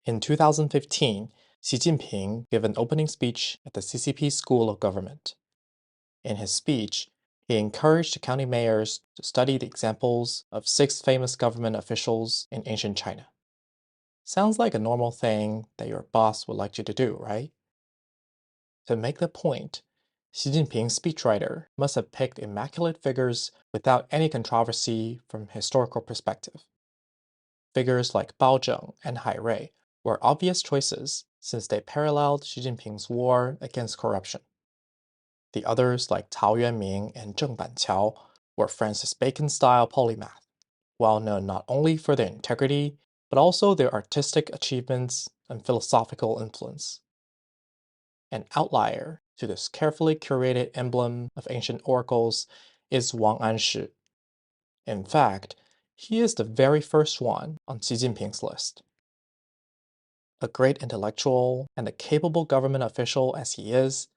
In 2015, Xi Jinping gave an opening speech at the CCP School of Government. In his speech, he encouraged county mayors to study the examples of 6 famous government officials in ancient China. Sounds like a normal thing that your boss would like you to do, right? To make the point, Xi Jinping's speechwriter must have picked immaculate figures without any controversy from a historical perspective. Figures like Bao Zheng and Hai Rui were obvious choices since they paralleled Xi Jinping's war against corruption. The others, like Cao Yuanming and Zheng Banqiao, were Francis Bacon-style polymath, well known not only for their integrity, but also their artistic achievements and philosophical influence. An outlier to this carefully curated emblem of ancient oracles is Wang Anshi. In fact, he is the very first one on Xi Jinping's list. A great intellectual and a capable government official as he is,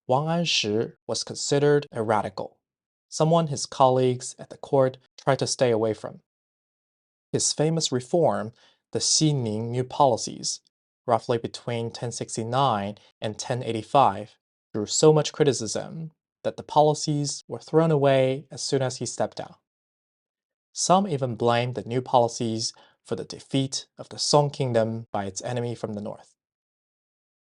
Wang Anshi was considered a radical, someone his colleagues at the court tried to stay away from. His famous reform, the Xining New Policies, roughly between 1069 and 1085, drew so much criticism that the policies were thrown away as soon as he stepped down. Some even blamed the new policies for the defeat of the Song Kingdom by its enemy from the north.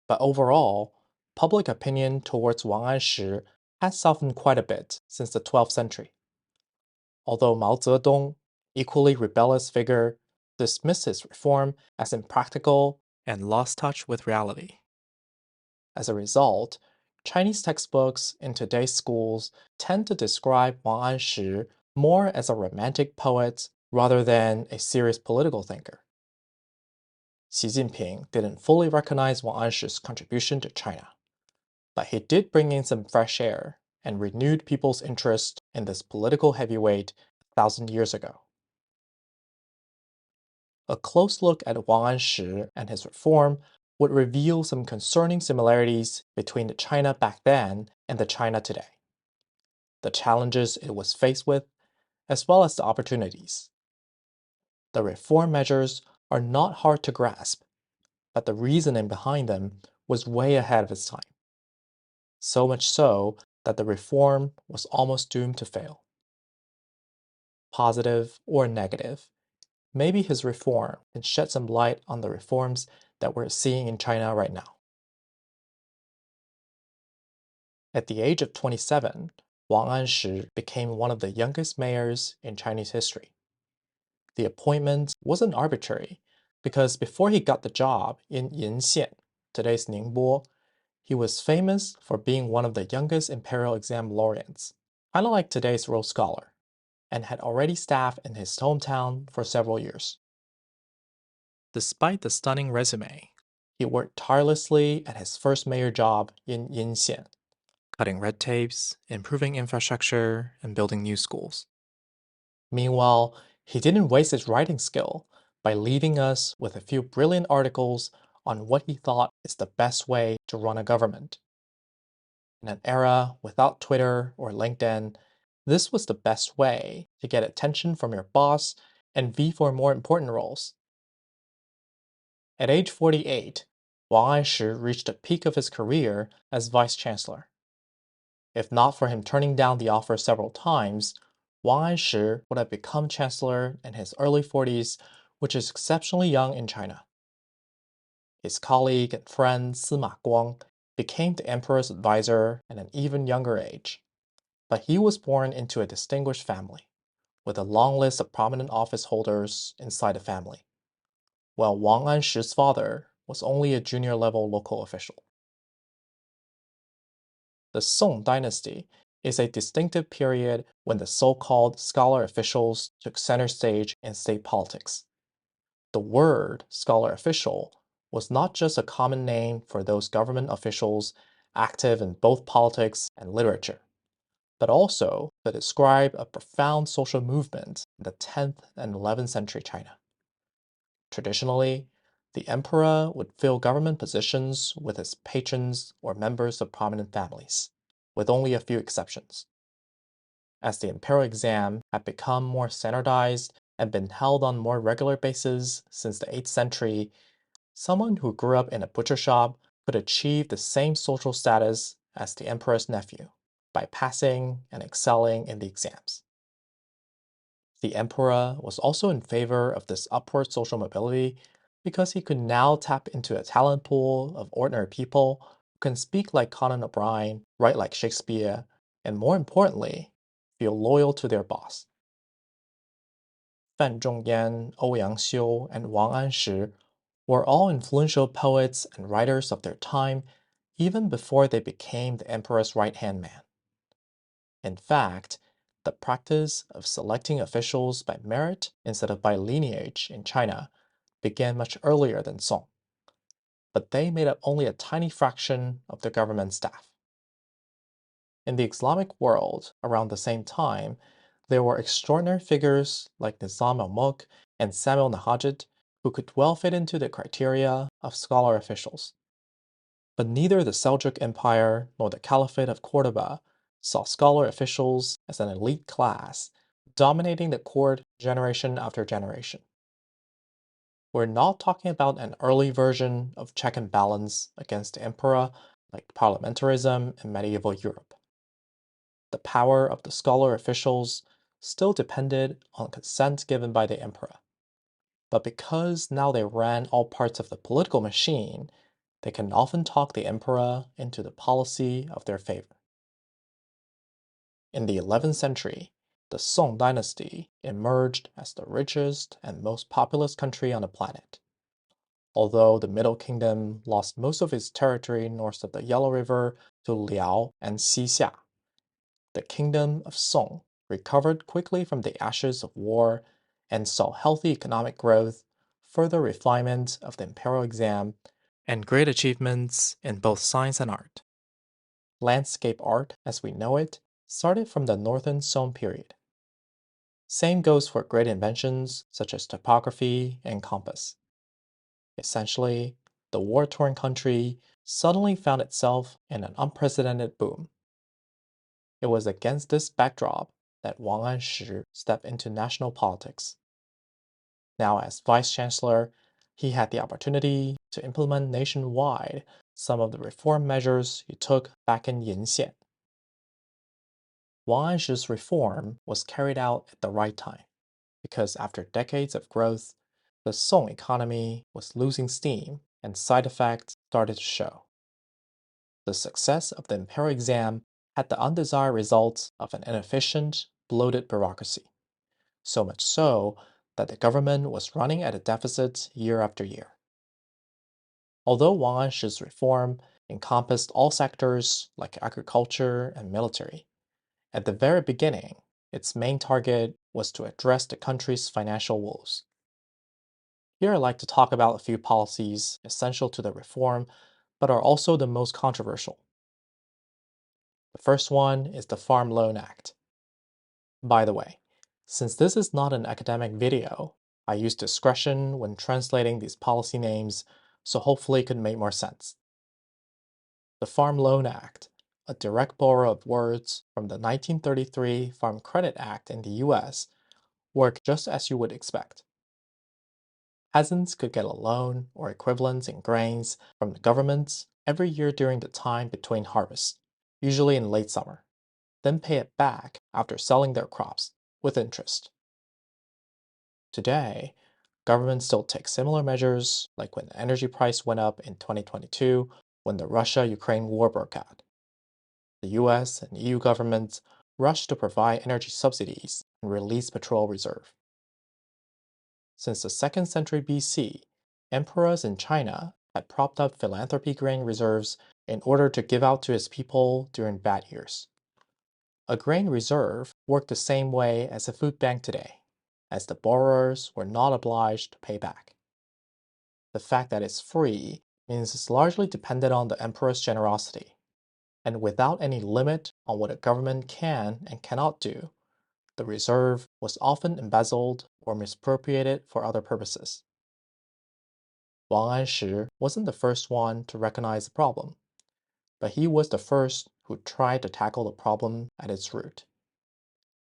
But overall, public opinion towards Wang Anshi has softened quite a bit since the 12th century. Although Mao Zedong, equally rebellious figure, dismissed his reform as impractical and lost touch with reality. As a result, Chinese textbooks in today's schools tend to describe Wang Anshi more as a romantic poet rather than a serious political thinker. Xi Jinping didn't fully recognize Wang Anshi's contribution to China, but he did bring in some fresh air and renewed people's interest in this political heavyweight 1,000 years ago. A close look at Wang Anshi and his reform would reveal some concerning similarities between the China back then and the China today. The challenges it was faced with, as well as the opportunities. The reform measures are not hard to grasp, but the reasoning behind them was way ahead of its time. So much so that the reform was almost doomed to fail. Positive or negative, maybe his reform can shed some light on the reforms that we're seeing in China right now. At the age of 27, Wang Anshi became one of the youngest mayors in Chinese history. The appointment wasn't arbitrary, because before he got the job in Yinxian, today's Ningbo, he was famous for being one of the youngest imperial exam laureates, kind of like today's Rhodes Scholar, and had already staffed in his hometown for several years. Despite the stunning resume, he worked tirelessly at his first mayor job in Yinxian, cutting red tapes, improving infrastructure, and building new schools. Meanwhile, he didn't waste his writing skill by leaving us with a few brilliant articles on what he thought is the best way to run a government. In an era without Twitter or LinkedIn, this was the best way to get attention from your boss and vie for more important roles. At age 48, Wang Anshi reached the peak of his career as vice chancellor. If not for him turning down the offer several times, Wang Anshi would have become chancellor in his early 40s, which is exceptionally young in China. His colleague and friend Sima Guang became the emperor's advisor at an even younger age. But he was born into a distinguished family, with a long list of prominent office holders inside the family, while Wang Anshi's father was only a junior-level local official. The Song dynasty is a distinctive period when the so-called scholar officials took center stage in state politics. The word scholar official was not just a common name for those government officials active in both politics and literature, but also to describe a profound social movement in the 10th and 11th century China. Traditionally, the emperor would fill government positions with his patrons or members of prominent families, with only a few exceptions. As the imperial exam had become more standardized and been held on more regular basis since the 8th century, Someone who grew up in a butcher shop could achieve the same social status as the emperor's nephew by passing and excelling in the exams. The emperor was also in favor of this upward social mobility because he could now tap into a talent pool of ordinary people who can speak like Conan O'Brien, write like Shakespeare, and more importantly, feel loyal to their boss. Fan Zhongyan, Ouyang Xiu, and Wang Anshi were all influential poets and writers of their time even before they became the emperor's right-hand man. In fact, the practice of selecting officials by merit instead of by lineage in China began much earlier than Song, but they made up only a tiny fraction of the government staff. In the Islamic world around the same time, there were extraordinary figures like Nizam al-Mulk and Samuel Nahajit who could well fit into the criteria of scholar officials. But neither the Seljuk Empire nor the Caliphate of Cordoba saw scholar officials as an elite class, dominating the court generation after generation. We're not talking about an early version of check and balance against the emperor like parliamentarism in medieval Europe. The power of the scholar officials still depended on consent given by the emperor. But because now they ran all parts of the political machine, they can often talk the emperor into the policy of their favor. In the 11th century, the Song dynasty emerged as the richest and most populous country on the planet. Although the Middle Kingdom lost most of its territory north of the Yellow River to Liao and Xixia, the kingdom of Song recovered quickly from the ashes of war and saw healthy economic growth, further refinement of the imperial exam, and great achievements in both science and art. Landscape art, as we know it, started from the Northern Song period. Same goes for great inventions such as typography and compass. Essentially, the war-torn country suddenly found itself in an unprecedented boom. It was against this backdrop that Wang Anshi stepped into national politics. Now, as vice chancellor, he had the opportunity to implement nationwide some of the reform measures he took back in Yinxian. Wang Anshi's reform was carried out at the right time, because after decades of growth, the Song economy was losing steam and side effects started to show. The success of the imperial exam had the undesired results of an inefficient, bloated bureaucracy, so much so that the government was running at a deficit year after year. Although Wang Anshi's reform encompassed all sectors like agriculture and military, at the very beginning, its main target was to address the country's financial woes. Here I'd like to talk about a few policies essential to the reform, but are also the most controversial. The first one is the Farm Loan Act. By the way, since this is not an academic video, I use discretion when translating these policy names, so hopefully it could make more sense. The Farm Loan Act, a direct borrow of words from the 1933 Farm Credit Act in the US, worked just as you would expect. Peasants could get a loan or equivalents in grains from the government every year during the time between harvests, usually in late summer, then pay it back after selling their crops with interest. Today, governments still take similar measures, like when the energy price went up in 2022 when the Russia-Ukraine war broke out. The US and EU governments rushed to provide energy subsidies and release petrol reserve. Since the 2nd century BC, emperors in China had propped up philanthropy grain reserves in order to give out to his people during bad years. A grain reserve worked the same way as a food bank today, as the borrowers were not obliged to pay back. The fact that it's free means it's largely dependent on the emperor's generosity, and without any limit on what a government can and cannot do, the reserve was often embezzled or misappropriated for other purposes. Wang Anshi wasn't the first one to recognize the problem, but he was the first who tried to tackle the problem at its root.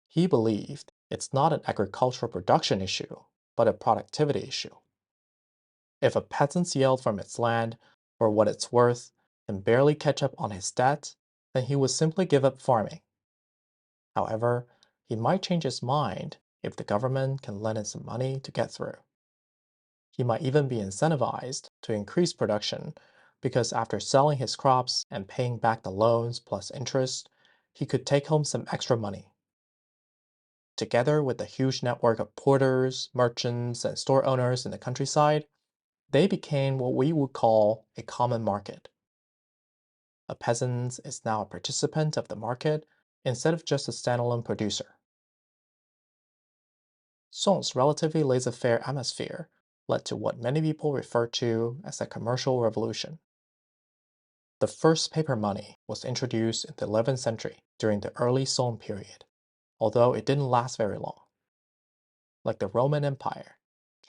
He believed it's not an agricultural production issue, but a productivity issue. If a peasant yelled from its land for what it's worth and barely catch up on his debt, then he would simply give up farming. However, he might change his mind if the government can lend him some money to get through. He might even be incentivized to increase production because after selling his crops and paying back the loans plus interest, he could take home some extra money. Together with the huge network of porters, merchants, and store owners in the countryside, they became what we would call a common market. A peasant is now a participant of the market instead of just a standalone producer. Song's relatively laissez-faire atmosphere led to what many people refer to as a commercial revolution. The first paper money was introduced in the 11th century during the early Song period, although it didn't last very long. Like the Roman Empire,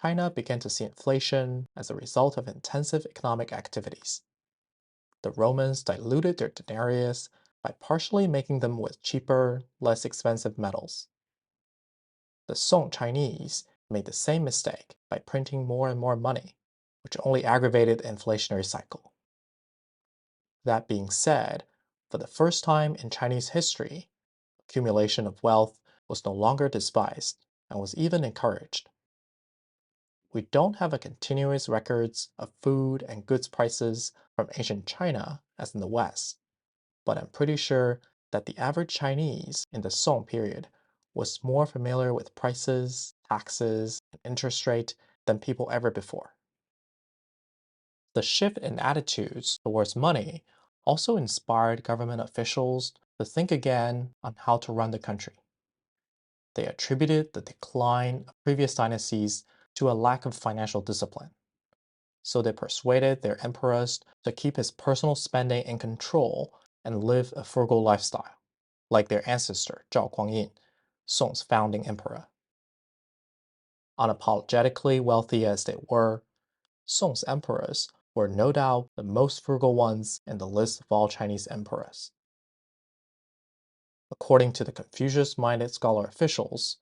China began to see inflation as a result of intensive economic activities. The Romans diluted their denarius by partially making them with cheaper, less expensive metals. The Song Chinese made the same mistake by printing more and more money, which only aggravated the inflationary cycle. That being said, for the first time in Chinese history, accumulation of wealth was no longer despised and was even encouraged. We don't have a continuous records of food and goods prices from ancient China as in the West, but I'm pretty sure that the average Chinese in the Song period was more familiar with prices, taxes, and interest rate than people ever before. The shift in attitudes towards money also inspired government officials to think again on how to run the country. They attributed the decline of previous dynasties to a lack of financial discipline. So they persuaded their emperors to keep his personal spending in control and live a frugal lifestyle, like their ancestor Zhao Guangyin, Song's founding emperor. Unapologetically wealthy as they were, Song's emperors were no doubt the most frugal ones in the list of all Chinese emperors. According to the Confucius-minded scholar officials,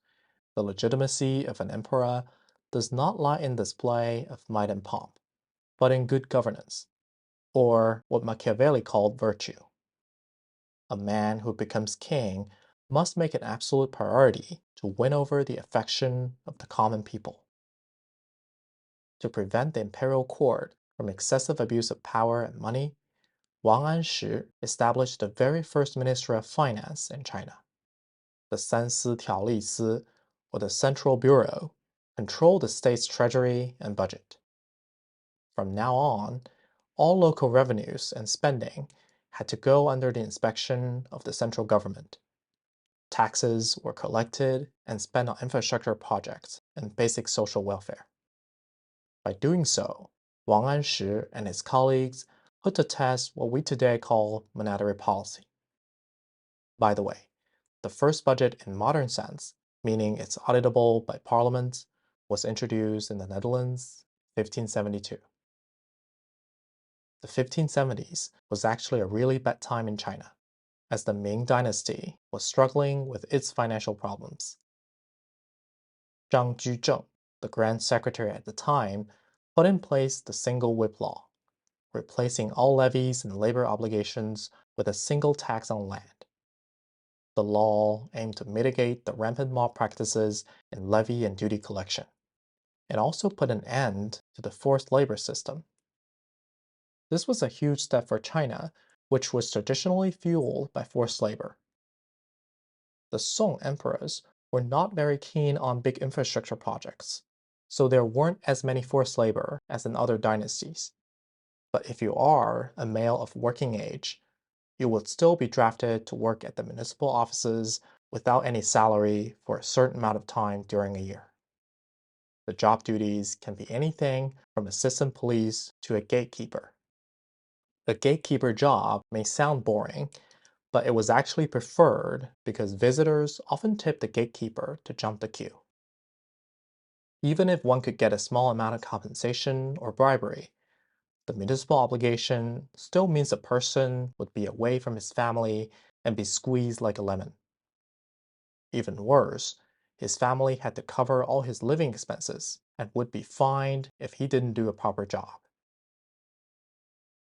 the legitimacy of an emperor does not lie in display of might and pomp, but in good governance, or what Machiavelli called virtue. A man who becomes king must make an absolute priority to win over the affection of the common people. To prevent the imperial court from excessive abuse of power and money, Wang Anshi established the very first Ministry of Finance in China. The Sansi Tiaoli Si, or the Central Bureau, controlled the state's treasury and budget. From now on, all local revenues and spending had to go under the inspection of the central government. Taxes were collected and spent on infrastructure projects and basic social welfare. By doing so, Wang Anshi and his colleagues put to test what we today call monetary policy. By the way, the first budget in modern sense, meaning it's auditable by parliament, was introduced in the Netherlands in 1572. The 1570s was actually a really bad time in China, as the Ming Dynasty was struggling with its financial problems. Zhang Juzheng, the Grand Secretary at the time, put in place the Single Whip Law, replacing all levies and labor obligations with a single tax on land. The law aimed to mitigate the rampant mob practices in levy and duty collection, and also put an end to the forced labor system. This was a huge step for China, which was traditionally fueled by forced labor. The Song emperors were not very keen on big infrastructure projects, so there weren't as many forced labor as in other dynasties. But if you are a male of working age, you would still be drafted to work at the municipal offices without any salary for a certain amount of time during a year. The job duties can be anything from assistant police to a gatekeeper. A gatekeeper job may sound boring, but it was actually preferred because visitors often tipped the gatekeeper to jump the queue. Even if one could get a small amount of compensation or bribery, the municipal obligation still means a person would be away from his family and be squeezed like a lemon. Even worse, his family had to cover all his living expenses and would be fined if he didn't do a proper job.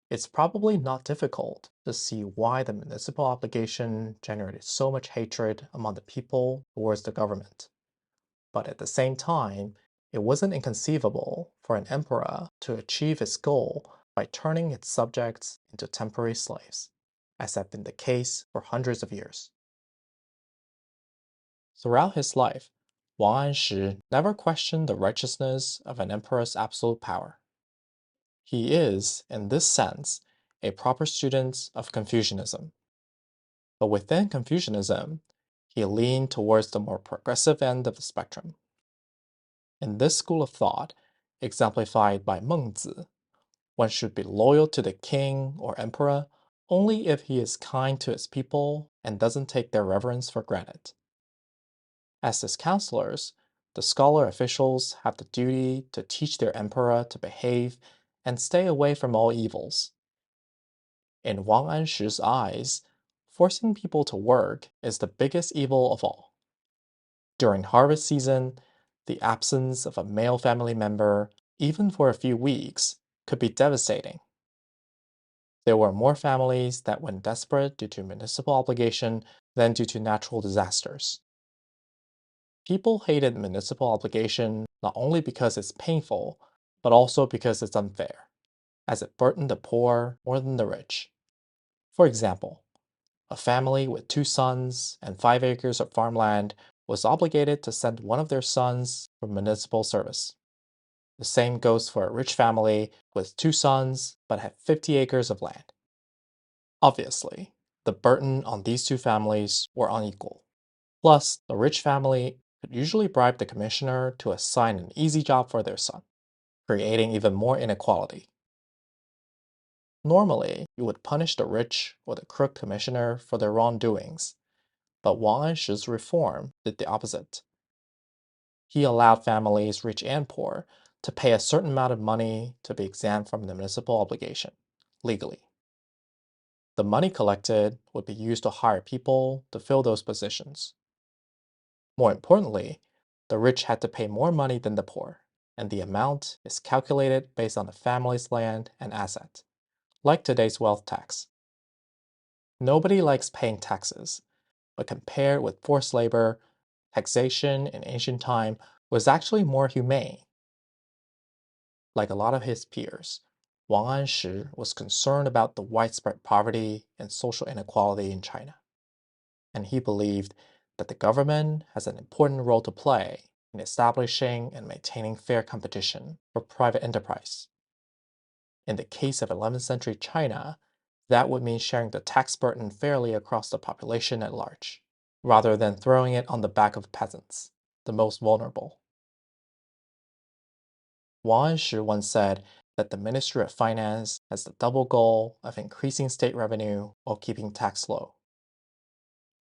It's probably not difficult to see why the municipal obligation generated so much hatred among the people towards the government. But at the same time, it wasn't inconceivable for an emperor to achieve his goal by turning its subjects into temporary slaves, as had been the case for hundreds of years. Throughout his life, Wang Anshi never questioned the righteousness of an emperor's absolute power. He is, in this sense, a proper student of Confucianism. But within Confucianism, he leaned towards the more progressive end of the spectrum. In this school of thought, exemplified by Mengzi, one should be loyal to the king or emperor only if he is kind to his people and doesn't take their reverence for granted. As his counselors, the scholar officials have the duty to teach their emperor to behave and stay away from all evils. In Wang Anshi's eyes, forcing people to work is the biggest evil of all. During harvest season, the absence of a male family member, even for a few weeks, could be devastating. There were more families that went desperate due to municipal obligation than due to natural disasters. People hated municipal obligation not only because it's painful, but also because it's unfair, as it burdened the poor more than the rich. For example, a family with 2 sons and 5 acres of farmland was obligated to send one of their sons for municipal service. The same goes for a rich family with 2 sons but had 50 acres of land. Obviously, the burden on these two families were unequal. Plus, the rich family could usually bribe the commissioner to assign an easy job for their son, creating even more inequality. Normally, you would punish the rich or the crooked commissioner for their wrongdoings, but Wang Anshi's reform did the opposite. He allowed families, rich and poor, to pay a certain amount of money to be exempt from the municipal obligation, legally. The money collected would be used to hire people to fill those positions. More importantly, the rich had to pay more money than the poor, and the amount is calculated based on the family's land and asset, like today's wealth tax. Nobody likes paying taxes, but compared with forced labor, taxation in ancient time was actually more humane. Like a lot of his peers, Wang Anshi was concerned about the widespread poverty and social inequality in China, and he believed that the government has an important role to play in establishing and maintaining fair competition for private enterprise. In the case of 11th century China, that would mean sharing the tax burden fairly across the population at large, rather than throwing it on the back of peasants, the most vulnerable. Wang Shi once said that the Ministry of Finance has the double goal of increasing state revenue while keeping tax low.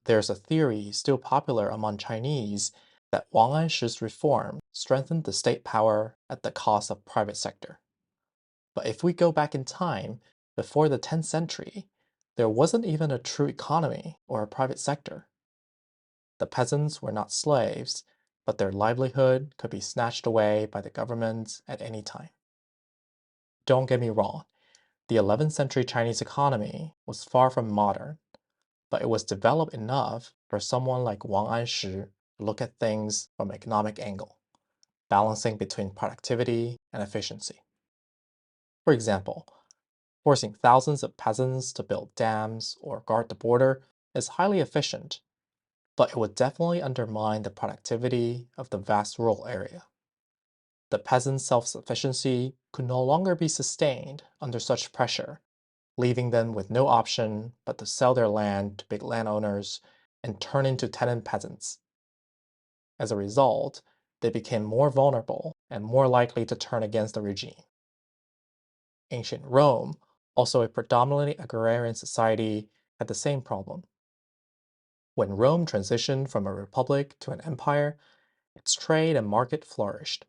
There's a theory still popular among Chinese that Wang Anshi's reform strengthened the state power at the cost of private sector. But if we go back in time, before the 10th century, there wasn't even a true economy or a private sector. The peasants were not slaves, but their livelihood could be snatched away by the government at any time. Don't get me wrong, the 11th century Chinese economy was far from modern, but it was developed enough for someone like Wang Anshi to look at things from an economic angle, balancing between productivity and efficiency. For example, forcing thousands of peasants to build dams or guard the border is highly efficient, but it would definitely undermine the productivity of the vast rural area. The peasants' self-sufficiency could no longer be sustained under such pressure, leaving them with no option but to sell their land to big landowners and turn into tenant peasants. As a result, they became more vulnerable and more likely to turn against the regime. Ancient Rome, also a predominantly agrarian society, had the same problem. When Rome transitioned from a republic to an empire, its trade and market flourished.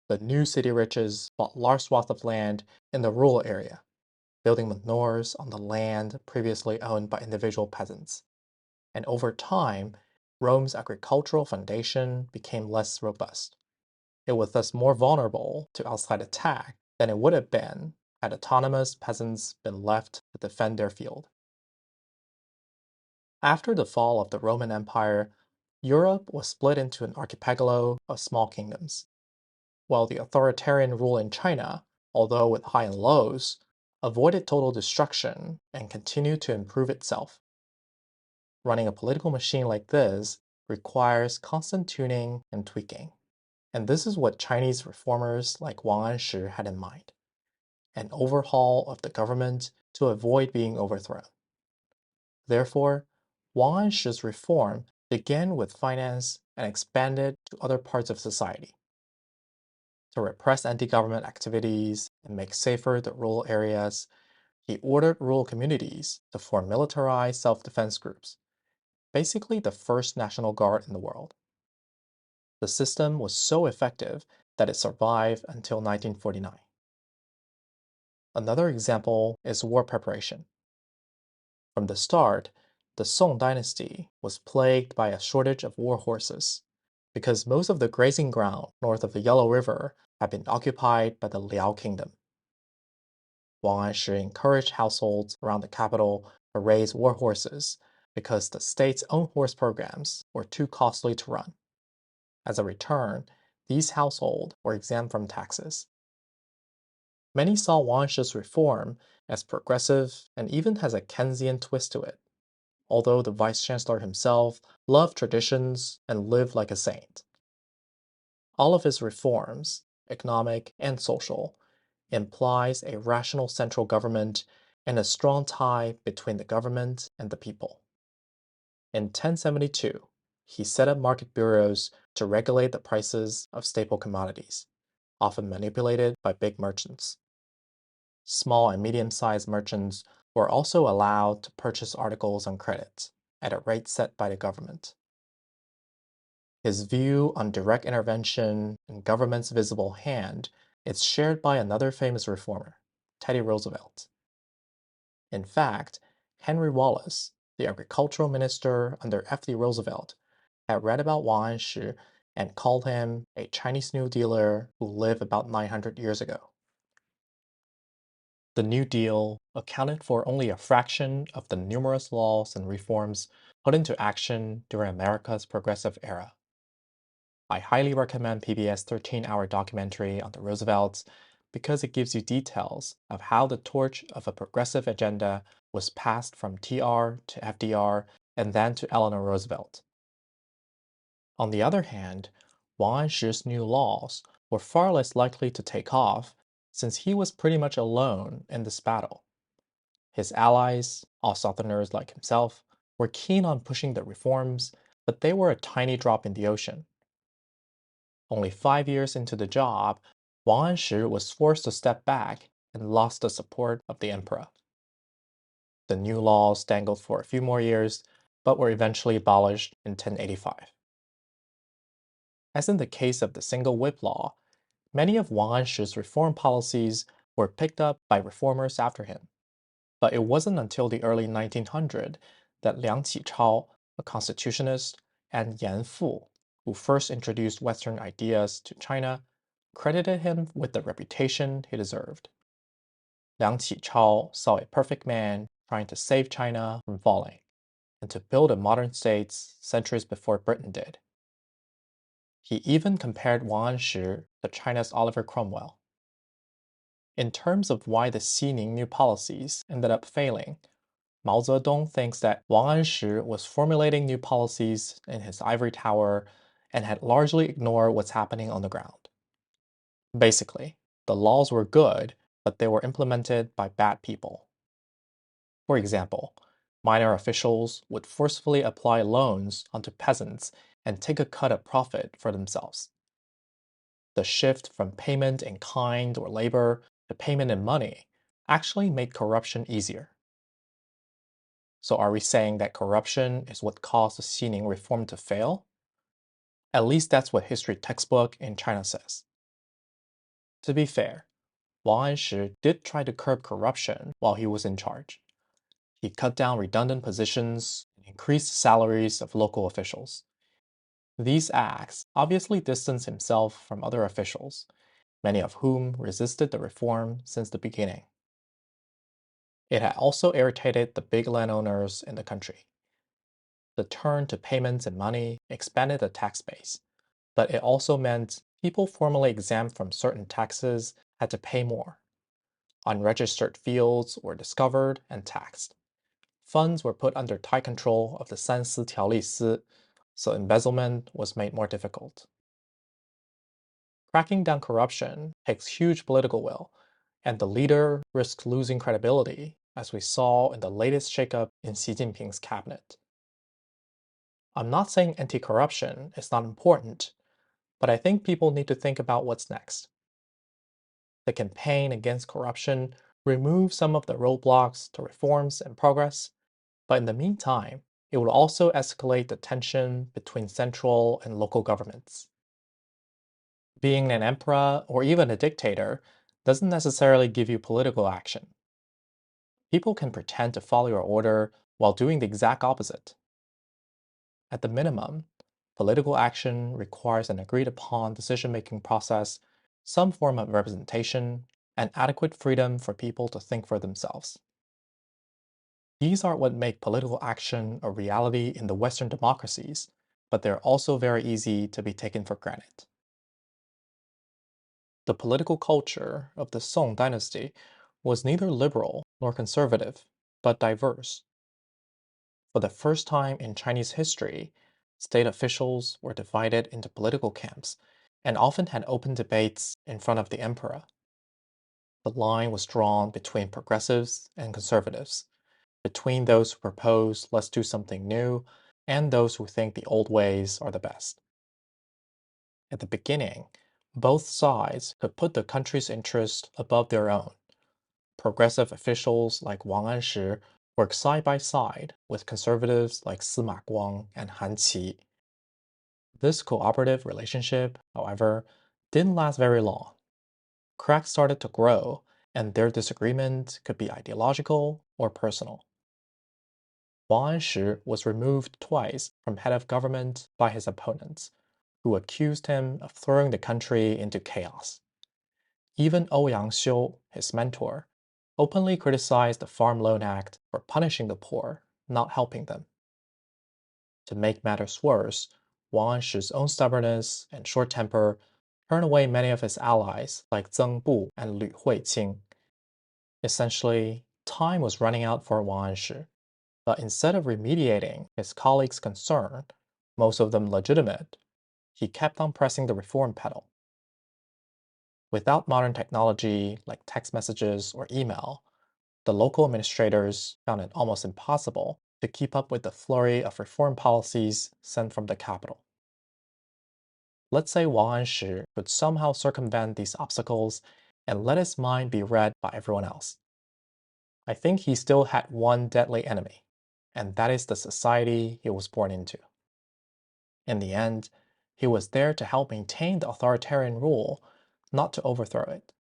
The new city riches bought large swaths of land in the rural area, building manors on the land previously owned by individual peasants. And over time, Rome's agricultural foundation became less robust. It was thus more vulnerable to outside attack than it would have been had autonomous peasants been left to defend their field. After the fall of the Roman Empire, Europe was split into an archipelago of small kingdoms, while the authoritarian rule in China, although with high and lows, avoided total destruction and continued to improve itself. Running a political machine like this requires constant tuning and tweaking. And this is what Chinese reformers like Wang Anshi had in mind: an overhaul of the government to avoid being overthrown. Therefore, Wang Anshi's reform began with finance and expanded to other parts of society. To repress anti-government activities and make safer the rural areas, he ordered rural communities to form militarized self-defense groups, basically the first national guard in the world. The system was so effective that it survived until 1949. Another example is war preparation. From the start, the Song dynasty was plagued by a shortage of war horses, because most of the grazing ground north of the Yellow River had been occupied by the Liao kingdom. Wang Anshi encouraged households around the capital to raise war horses because the state's own horse programs were too costly to run. As a return, these households were exempt from taxes. Many saw Wang Anshi's reform as progressive and even has a Keynesian twist to it, although the vice chancellor himself loved traditions and lived like a saint. All of his reforms, economic and social, implies a rational central government and a strong tie between the government and the people. In 1072, he set up market bureaus to regulate the prices of staple commodities, often manipulated by big merchants. Small and medium-sized merchants were also allowed to purchase articles on credit at a rate set by the government. His view on direct intervention and government's visible hand is shared by another famous reformer, Teddy Roosevelt. In fact, Henry Wallace, the agricultural minister under F.D. Roosevelt, had read about Wang Anshi and called him a Chinese New Dealer who lived about 900 years ago. The New Deal accounted for only a fraction of the numerous laws and reforms put into action during America's progressive era. I highly recommend PBS 13-hour documentary on the Roosevelts because it gives you details of how the torch of a progressive agenda was passed from TR to FDR and then to Eleanor Roosevelt. On the other hand, Wang Anshi's new laws were far less likely to take off since he was pretty much alone in this battle. His allies, all Southerners like himself, were keen on pushing the reforms, but they were a tiny drop in the ocean. Only 5 years into the job, Wang Anshi was forced to step back and lost the support of the emperor. The new laws dangled for a few more years, but were eventually abolished in 1085. As in the case of the single whip law, many of Wang Anshi's reform policies were picked up by reformers after him. But it wasn't until the early 1900s that Liang Qichao, a constitutionist, and Yan Fu, who first introduced Western ideas to China, credited him with the reputation he deserved. Liang Qichao saw a perfect man trying to save China from falling and to build a modern state centuries before Britain did. He even compared Wang Anshi to China's Oliver Cromwell. In terms of why the Xining new policies ended up failing, Mao Zedong thinks that Wang Anshi was formulating new policies in his ivory tower and had largely ignored what's happening on the ground. Basically, the laws were good, but they were implemented by bad people. For example, minor officials would forcefully apply loans onto peasants and take a cut of profit for themselves. The shift from payment in kind or labor to payment in money actually made corruption easier. So are we saying that corruption is what caused the Xining reform to fail? At least that's what history textbook in China says. To be fair, Wang Anshi did try to curb corruption while he was in charge. He cut down redundant positions and increased salaries of local officials. These acts obviously distanced himself from other officials, many of whom resisted the reform since the beginning. It had also irritated the big landowners in the country. The turn to payments in money expanded the tax base, but it also meant people formerly exempt from certain taxes had to pay more. Unregistered fields were discovered and taxed. Funds were put under tight control of the 三司条例司, so embezzlement was made more difficult. Cracking down corruption takes huge political will, and the leader risks losing credibility, as we saw in the latest shakeup in Xi Jinping's cabinet. I'm not saying anti corruption is not important, but I think people need to think about what's next. The campaign against corruption removed some of the roadblocks to reforms and progress, but in the meantime, it would also escalate the tension between central and local governments. Being an emperor or even a dictator doesn't necessarily give you political action. People can pretend to follow your order while doing the exact opposite. At the minimum, political action requires an agreed upon decision making process, some form of representation, and adequate freedom for people to think for themselves. These are what make political action a reality in the Western democracies, but they're also very easy to be taken for granted. The political culture of the Song dynasty was neither liberal nor conservative, but diverse. For the first time in Chinese history, state officials were divided into political camps and often had open debates in front of the emperor. The line was drawn between progressives and conservatives, between those who propose let's do something new and those who think the old ways are the best. At the beginning, both sides could put the country's interest above their own. Progressive officials like Wang Anshi worked side by side with conservatives like Sima Guang and Han Qi. This cooperative relationship, however, didn't last very long. Cracks started to grow, and their disagreement could be ideological or personal. Wang Anshi was removed twice from head of government by his opponents, who accused him of throwing the country into chaos. Even Ouyang Xiu, his mentor, openly criticized the Farm Loan Act for punishing the poor, not helping them. To make matters worse, Wang Anshi's own stubbornness and short temper turned away many of his allies like Zeng Bu and Lu Huiqing. Essentially, time was running out for Wang Anshi, but instead of remediating his colleagues' concern, most of them legitimate, he kept on pressing the reform pedal. Without modern technology like text messages or email, the local administrators found it almost impossible to keep up with the flurry of reform policies sent from the capital. Let's say Wang Anshi could somehow circumvent these obstacles and let his mind be read by everyone else. I think he still had one deadly enemy, and that is the society he was born into. In the end, he was there to help maintain the authoritarian rule, not to overthrow it.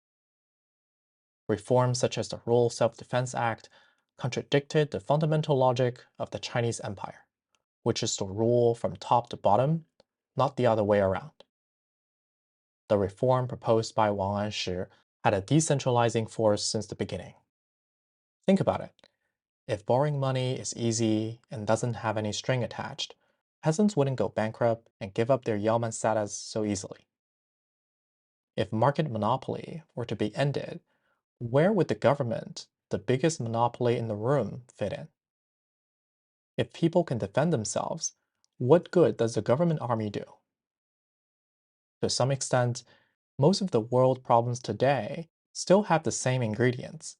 Reforms such as the Rural Self-Defense Act contradicted the fundamental logic of the Chinese Empire, which is to rule from top to bottom, not the other way around. The reform proposed by Wang Anshi had a decentralizing force since the beginning. Think about it. If borrowing money is easy and doesn't have any string attached, peasants wouldn't go bankrupt and give up their yeoman status so easily. If market monopoly were to be ended, where would the government, the biggest monopoly in the room, fit in? If people can defend themselves, what good does the government army do? To some extent, most of the world problems today still have the same ingredients: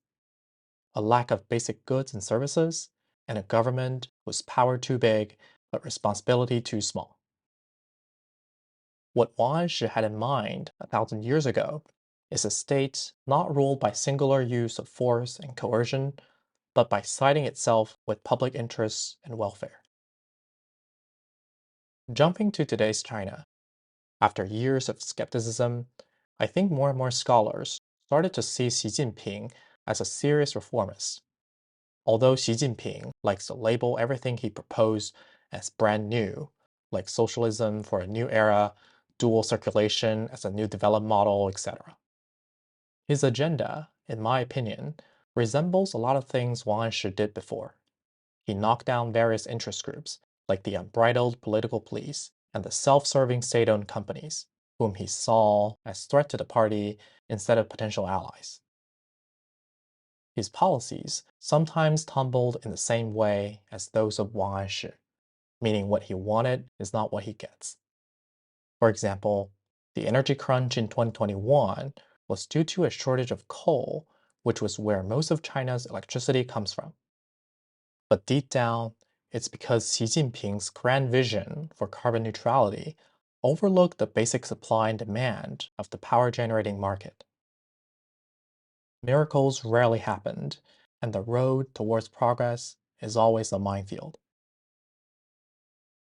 a lack of basic goods and services, and a government whose power too big but responsibility too small. What Wang Shi had in mind 1,000 years ago is a state not ruled by singular use of force and coercion, but by siding itself with public interests and welfare. Jumping to today's China, after years of skepticism, I think more and more scholars started to see Xi Jinping as a serious reformist. Although Xi Jinping likes to label everything he proposed as brand new, like socialism for a new era, dual circulation as a new development model, etc. His agenda, in my opinion, resembles a lot of things Wang Shi did before. He knocked down various interest groups, like the unbridled political police and the self-serving state-owned companies, whom he saw as threat to the party instead of potential allies. His policies sometimes tumbled in the same way as those of Wang Anshi, meaning what he wanted is not what he gets. For example, the energy crunch in 2021 was due to a shortage of coal, which was where most of China's electricity comes from. But deep down, it's because Xi Jinping's grand vision for carbon neutrality overlooked the basic supply and demand of the power generating market. Miracles rarely happened, and the road towards progress is always a minefield.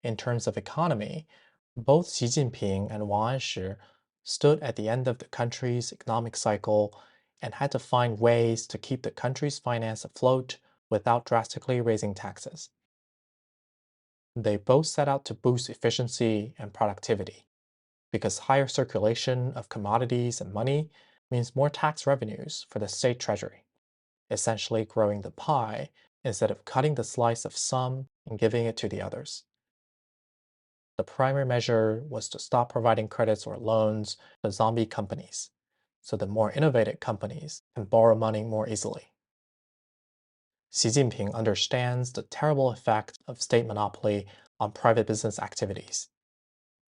In terms of economy, both Xi Jinping and Wang Anshi stood at the end of the country's economic cycle and had to find ways to keep the country's finance afloat without drastically raising taxes. They both set out to boost efficiency and productivity, because higher circulation of commodities and money means more tax revenues for the state treasury, essentially growing the pie instead of cutting the slice of some and giving it to the others. The primary measure was to stop providing credits or loans to zombie companies, so the more innovative companies can borrow money more easily. Xi Jinping understands the terrible effect of state monopoly on private business activities,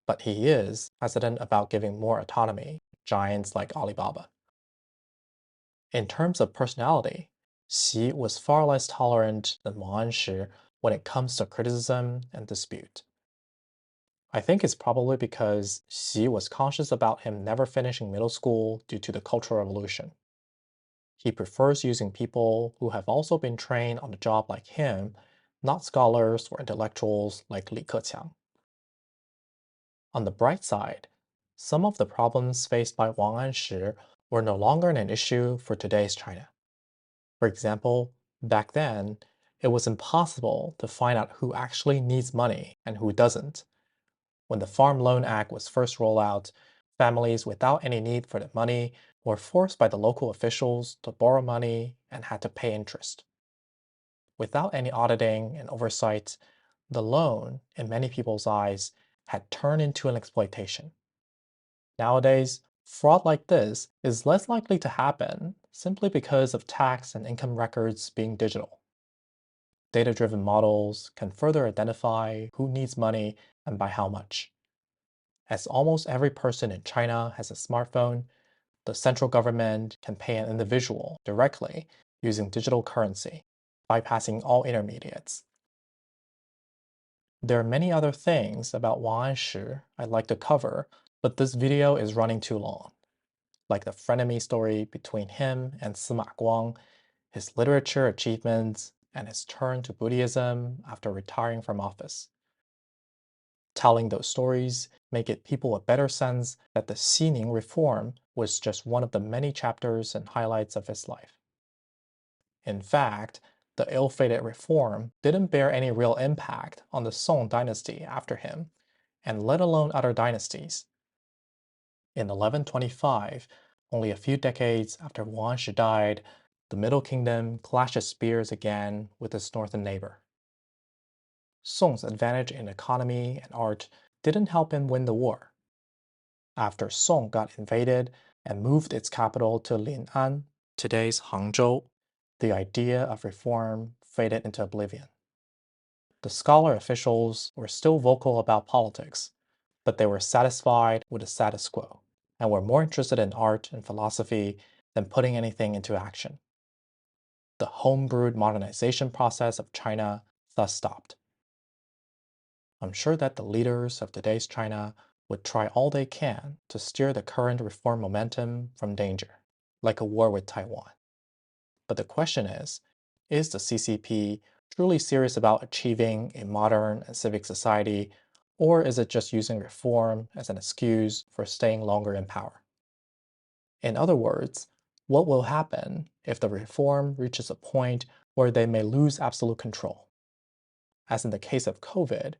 but he is hesitant about giving more autonomy to giants like Alibaba. In terms of personality, Xi was far less tolerant than Wang Anshi when it comes to criticism and dispute. I think it's probably because Xi was conscious about him never finishing middle school due to the Cultural Revolution. He prefers using people who have also been trained on the job like him, not scholars or intellectuals like Li Keqiang. On the bright side, some of the problems faced by Wang Anshi were no longer an issue for today's China. For example, back then, it was impossible to find out who actually needs money and who doesn't. When the Farm Loan Act was first rolled out, families without any need for the money were forced by the local officials to borrow money and had to pay interest. Without any auditing and oversight, the loan, in many people's eyes, had turned into an exploitation. Nowadays, fraud like this is less likely to happen simply because of tax and income records being digital. Data-driven models can further identify who needs money and by how much. As almost every person in China has a smartphone, the central government can pay an individual directly using digital currency, bypassing all intermediates. There are many other things about Wang Anshi I'd like to cover, but this video is running too long, like the frenemy story between him and Sima Guang, his literature achievements, and his turn to Buddhism after retiring from office. Telling those stories make it people a better sense that the Xining reform was just one of the many chapters and highlights of his life. In fact, the ill-fated reform didn't bear any real impact on the Song dynasty after him, and let alone other dynasties. In 1125, only a few decades after Wang Shi died, the Middle Kingdom clashed its spears again with its northern neighbor. Song's advantage in economy and art didn't help him win the war. After Song got invaded and moved its capital to Lin'an, today's Hangzhou, the idea of reform faded into oblivion. The scholar officials were still vocal about politics, but they were satisfied with the status quo and were more interested in art and philosophy than putting anything into action. The homebrewed modernization process of China thus stopped. I'm sure that the leaders of today's China would try all they can to steer the current reform momentum from danger, like a war with Taiwan. But the question is the CCP truly serious about achieving a modern and civic society, or is it just using reform as an excuse for staying longer in power? In other words, what will happen if the reform reaches a point where they may lose absolute control? As in the case of COVID,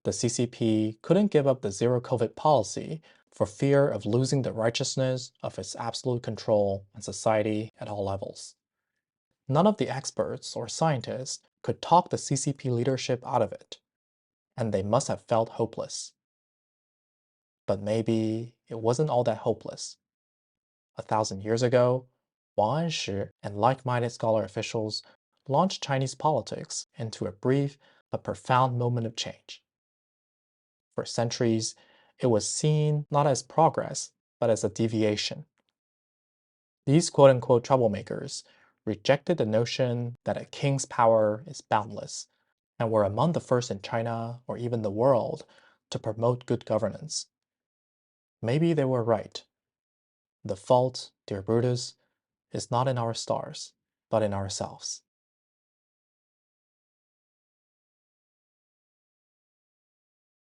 The CCP couldn't give up the zero COVID policy for fear of losing the righteousness of its absolute control on society at all levels. None of the experts or scientists could talk the CCP leadership out of it, and they must have felt hopeless. But maybe it wasn't all that hopeless. 1,000 years ago, Wang Anshi and like-minded scholar officials launched Chinese politics into a brief but profound moment of change. For centuries, it was seen not as progress, but as a deviation. These quote-unquote troublemakers rejected the notion that a king's power is boundless, and were among the first in China or even the world to promote good governance. Maybe they were right. The fault, dear Brutus, is not in our stars, but in ourselves.